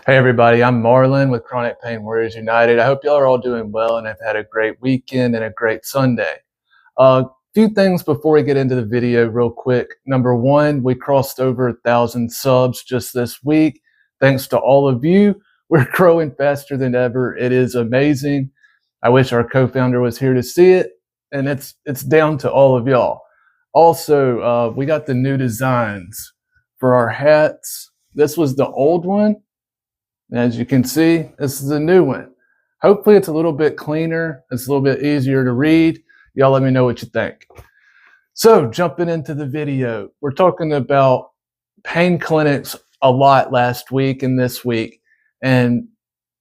Hey everybody, I'm Marlon with Chronic Pain Warriors United. I hope y'all are all doing well and have had a great weekend and a great Sunday. A few things before we get into the video real quick. Number one, we crossed over 1,000 subs just this week. Thanks to all of you. We're growing faster than ever. It is amazing. I wish our co-founder was here to see it, and it's down to all of y'all. Also, we got the new designs for our hats. This was the old one. As you can see, this is a new one. Hopefully it's a little bit cleaner. It's a little bit easier to read. Y'all let me know what you think. So jumping into the video, we're talking about pain clinics a lot last week and this week, and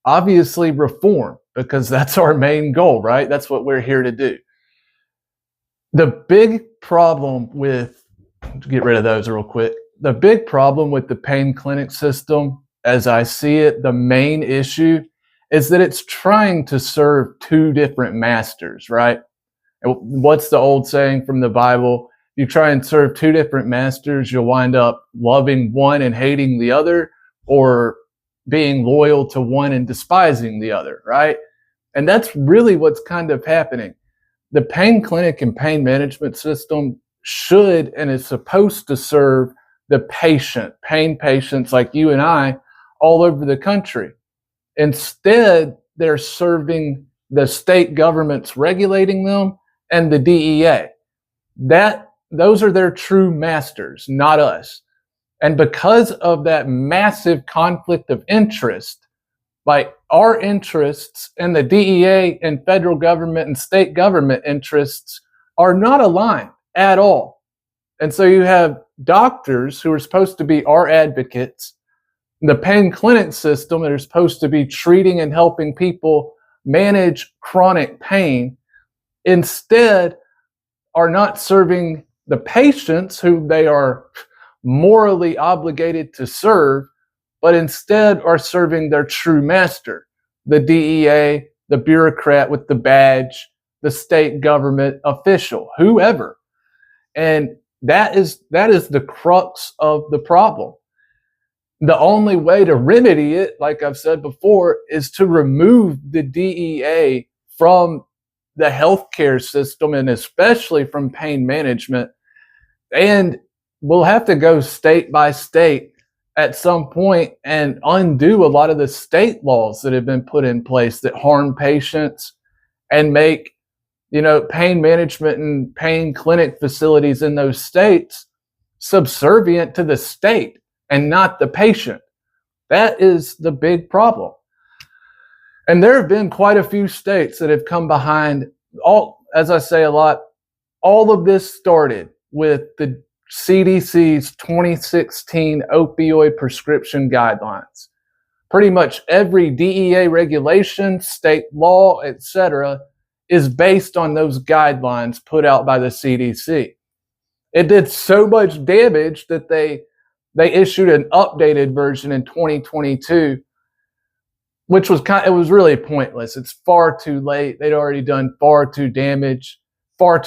obviously reform, because that's our main goal, right? That's what we're here to do. The big problem with, to get rid of those real quick, the big problem with the pain clinic system, as I see it, the main issue is that it's trying to serve two different masters, right? What's the old saying from the Bible? You try and serve two different masters, you'll wind up loving one and hating the other, or being loyal to one and despising the other, right? And that's really what's kind of happening. The pain clinic and pain management system should and is supposed to serve the patient, pain patients like you and I, all over the country. Instead, they're serving the state governments regulating them and the DEA. Those are their true masters, not us. And because of that massive conflict of interest, like our interests and the DEA and federal government and state government interests are not aligned at all. And so you have doctors who are supposed to be our advocates, the pain clinic system that are supposed to be treating and helping people manage chronic pain, instead are not serving the patients who they are morally obligated to serve, but instead are serving their true master, the DEA, the bureaucrat with the badge, the state government official, whoever. And that is the crux of the problem. The only way to remedy it, like I've said before, is to remove the DEA from the healthcare system, and especially from pain management. And we'll have to go state by state at some point and undo a lot of the state laws that have been put in place that harm patients and make, pain management and pain clinic facilities in those states subservient to the state and not the patient. That is the big problem. And there have been quite a few states that have come behind. As I say a lot, all of this started with the CDC's 2016 opioid prescription guidelines. Pretty much every DEA regulation, state law, etc., is based on those guidelines put out by the CDC. It did so much damage that they issued an updated version in 2022, which was it was really pointless. It's far too late. They'd already done far too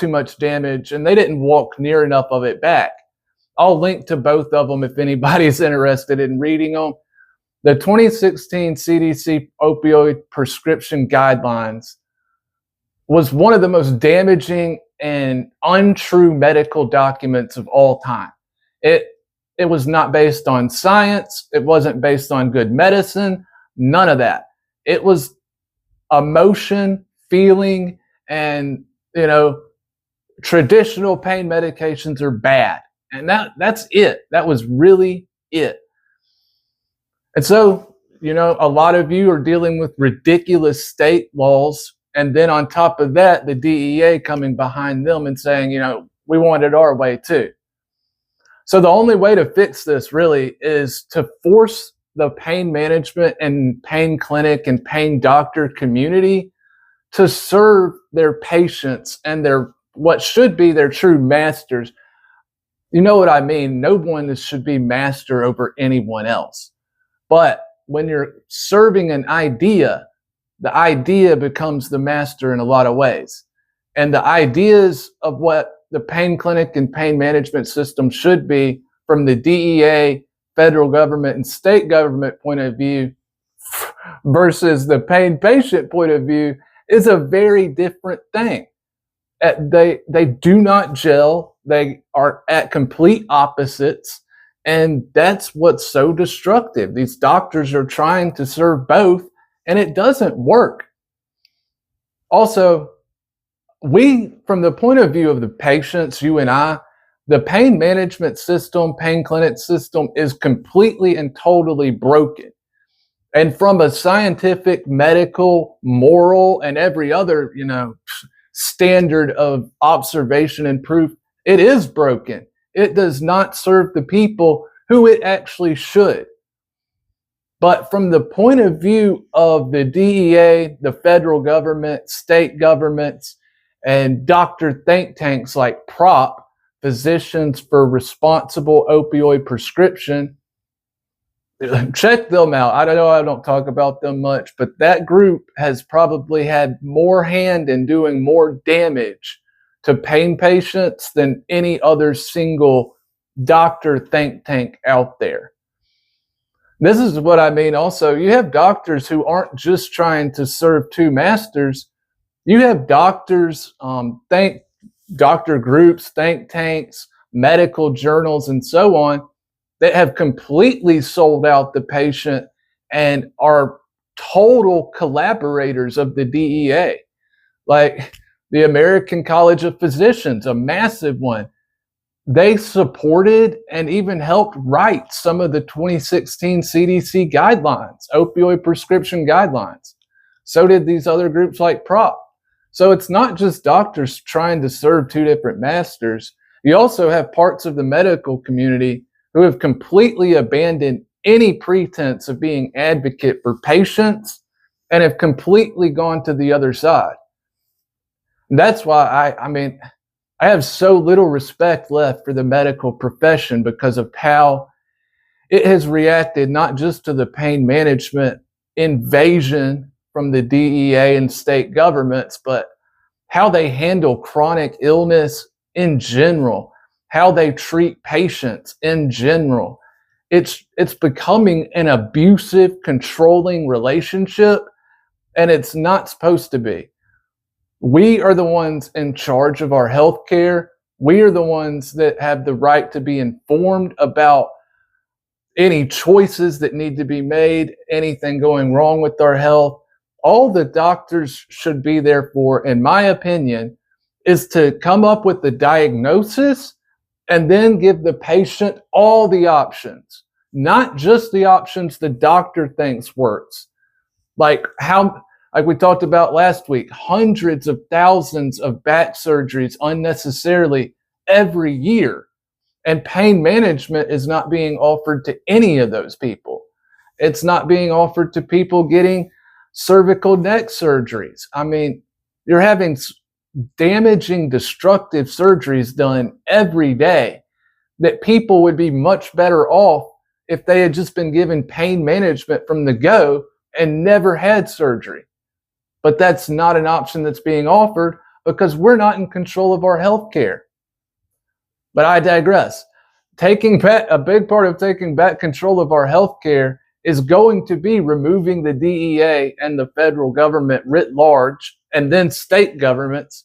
much damage, and they didn't walk near enough of it back. I'll link to both of them if anybody's interested in reading them. The 2016 CDC opioid prescription guidelines was one of the most damaging and untrue medical documents of all time. It was not based on science. It wasn't based on good medicine. None of that. It was emotion, feeling, and, traditional pain medications are bad. And that's it. That was really it. And so, a lot of you are dealing with ridiculous state laws. And then on top of that, the DEA coming behind them and saying, we want it our way too. So the only way to fix this really is to force the pain management and pain clinic and pain doctor community to serve their patients and what should be their true masters. You know what I mean? No one should be master over anyone else. But when you're serving an idea, the idea becomes the master in a lot of ways. And the ideas of what the pain clinic and pain management system should be from the DEA, federal government, and state government point of view versus the pain patient point of view is a very different thing. They do not gel. They are at complete opposites. And that's what's so destructive. These doctors are trying to serve both, and it doesn't work. Also, from the point of view of the patients, you and I, the pain management system, pain clinic system is completely and totally broken. And from a scientific, medical, moral, and every other, standard of observation and proof, it is broken. It does not serve the people who it actually should. But from the point of view of the DEA, the federal government, state governments, and doctor think tanks like PROP, Physicians for Responsible Opioid Prescription, check them out. I don't talk about them much, but that group has probably had more hand in doing more damage to pain patients than any other single doctor think tank out there. This is what I mean. Also, you have doctors who aren't just trying to serve two masters. You have doctors, doctor groups, think tanks, medical journals, and so on, that have completely sold out the patient and are total collaborators of the DEA. Like the American College of Physicians, a massive one. They supported and even helped write some of the 2016 CDC guidelines, opioid prescription guidelines. So did these other groups like PROP. So it's not just doctors trying to serve two different masters. You also have parts of the medical community who have completely abandoned any pretense of being advocate for patients and have completely gone to the other side. And that's why I have so little respect left for the medical profession because of how it has reacted not just to the pain management invasion from the DEA and state governments, but how they handle chronic illness in general, how they treat patients in general. It's becoming an abusive, controlling relationship, and it's not supposed to be. We are the ones in charge of our healthcare. We are the ones that have the right to be informed about any choices that need to be made, anything going wrong with our health. All the doctors should be there for, in my opinion, is to come up with the diagnosis and then give the patient all the options, not just the options the doctor thinks works. Like we talked about last week, hundreds of thousands of back surgeries unnecessarily every year. And pain management is not being offered to any of those people. It's not being offered to people getting cervical neck surgeries. I mean, you're having damaging, destructive surgeries done every day that people would be much better off if they had just been given pain management from the go and never had surgery. But that's not an option that's being offered because we're not in control of our health care. But I digress. A big part of taking back control of our health care is going to be removing the DEA and the federal government writ large, and then state governments,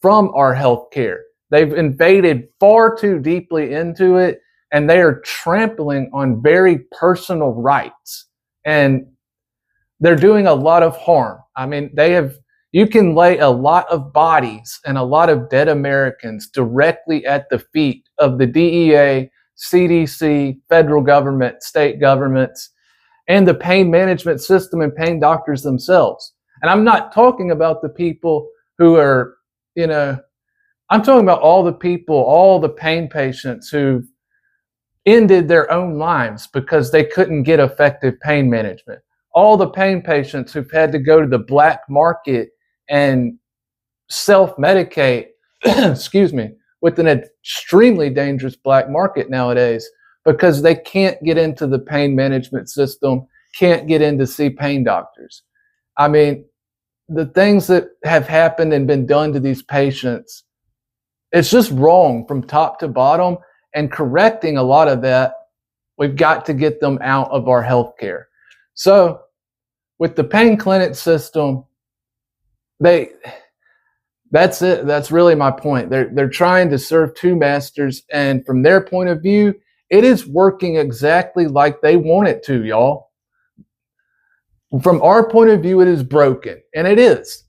from our health care. They've invaded far too deeply into it, and they are trampling on very personal rights. And they're doing a lot of harm. I mean, you can lay a lot of bodies and a lot of dead Americans directly at the feet of the DEA, CDC, federal government, state governments, and the pain management system and pain doctors themselves. And I'm not talking about the people who are, I'm talking about all the people, all the pain patients who ended their own lives because they couldn't get effective pain management. All the pain patients who've had to go to the black market and self-medicate, with an extremely dangerous black market nowadays because they can't get into the pain management system, can't get in to see pain doctors. I mean, the things that have happened and been done to these patients, it's just wrong from top to bottom, and correcting a lot of that, we've got to get them out of our healthcare. So with the pain clinic system, that's it. That's really my point. They're trying to serve two masters, and from their point of view, it is working exactly like they want it to, y'all. From our point of view, it is broken, and it is.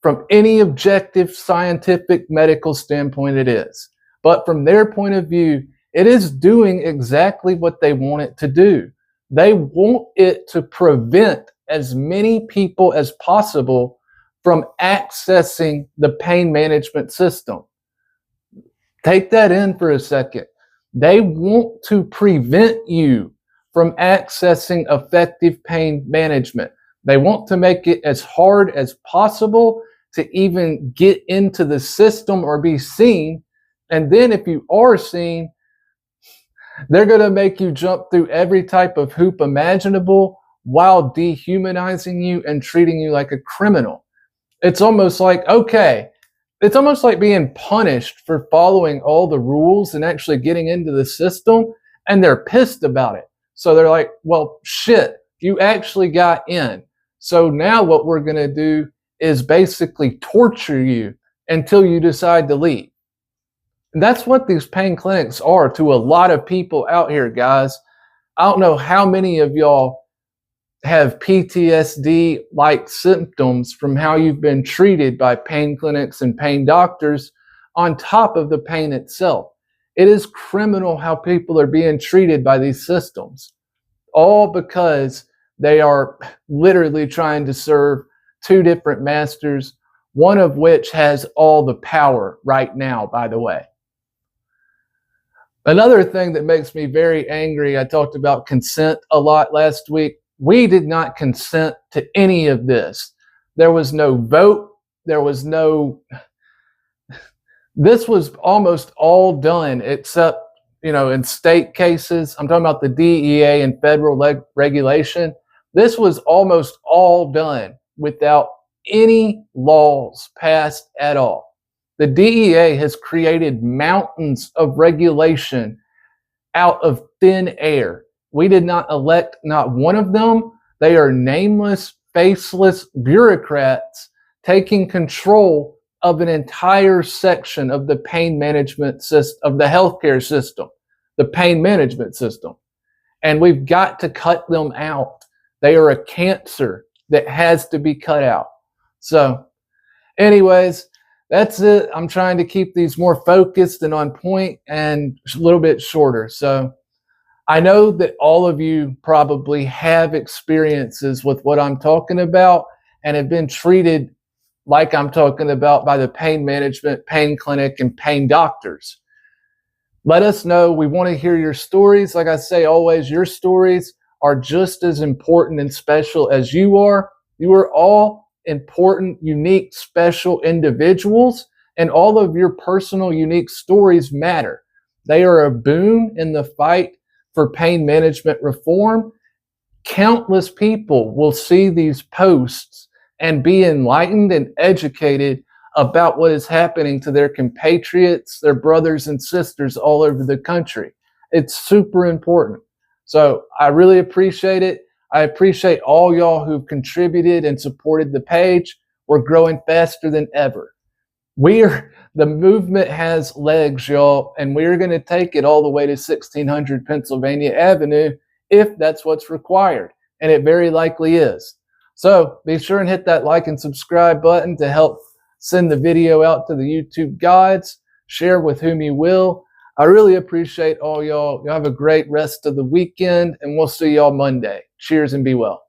From any objective, scientific, medical standpoint, it is. But from their point of view, it is doing exactly what they want it to do. They want it to prevent as many people as possible from accessing the pain management system. Take that in for a second. They want to prevent you from accessing effective pain management. They want to make it as hard as possible to even get into the system or be seen. And then if you are seen, they're going to make you jump through every type of hoop imaginable while dehumanizing you and treating you like a criminal. It's almost like, okay, it's almost like being punished for following all the rules and actually getting into the system, and they're pissed about it. So they're like, well, shit, you actually got in. So now what we're going to do is basically torture you until you decide to leave. And that's what these pain clinics are to a lot of people out here, guys. I don't know how many of y'all have PTSD-like symptoms from how you've been treated by pain clinics and pain doctors on top of the pain itself. It is criminal how people are being treated by these systems, all because they are literally trying to serve two different masters, one of which has all the power right now, by the way. Another thing that makes me very angry, I talked about consent a lot last week. We did not consent to any of this. There was no vote. There was no, this was almost all done except, in state cases. I'm talking about the DEA and federal regulation. This was almost all done without any laws passed at all. The DEA has created mountains of regulation out of thin air. We did not elect not one of them. They are nameless, faceless bureaucrats taking control of an entire section of the pain management system, of the healthcare system, the pain management system. And we've got to cut them out. They are a cancer that has to be cut out. So anyways, that's it. I'm trying to keep these more focused and on point and a little bit shorter. So I know that all of you probably have experiences with what I'm talking about and have been treated like I'm talking about by the pain management, pain clinic, and pain doctors. Let us know. We want to hear your stories. Like I say always, your stories are just as important and special as you are. You are all important, unique, special individuals, and all of your personal, unique stories matter. They are a boon in the fight for pain management reform. Countless people will see these posts and be enlightened and educated about what is happening to their compatriots, their brothers and sisters all over the country. It's super important. So I really appreciate it. I appreciate all y'all who've contributed and supported the page. We're growing faster than ever. The movement has legs, y'all, and we're going to take it all the way to 1600 Pennsylvania Avenue if that's what's required, and it very likely is. So be sure and hit that like and subscribe button to help send the video out to the YouTube gods. Share with whom you will. I really appreciate all y'all. Y'all have a great rest of the weekend, and we'll see y'all Monday. Cheers and be well.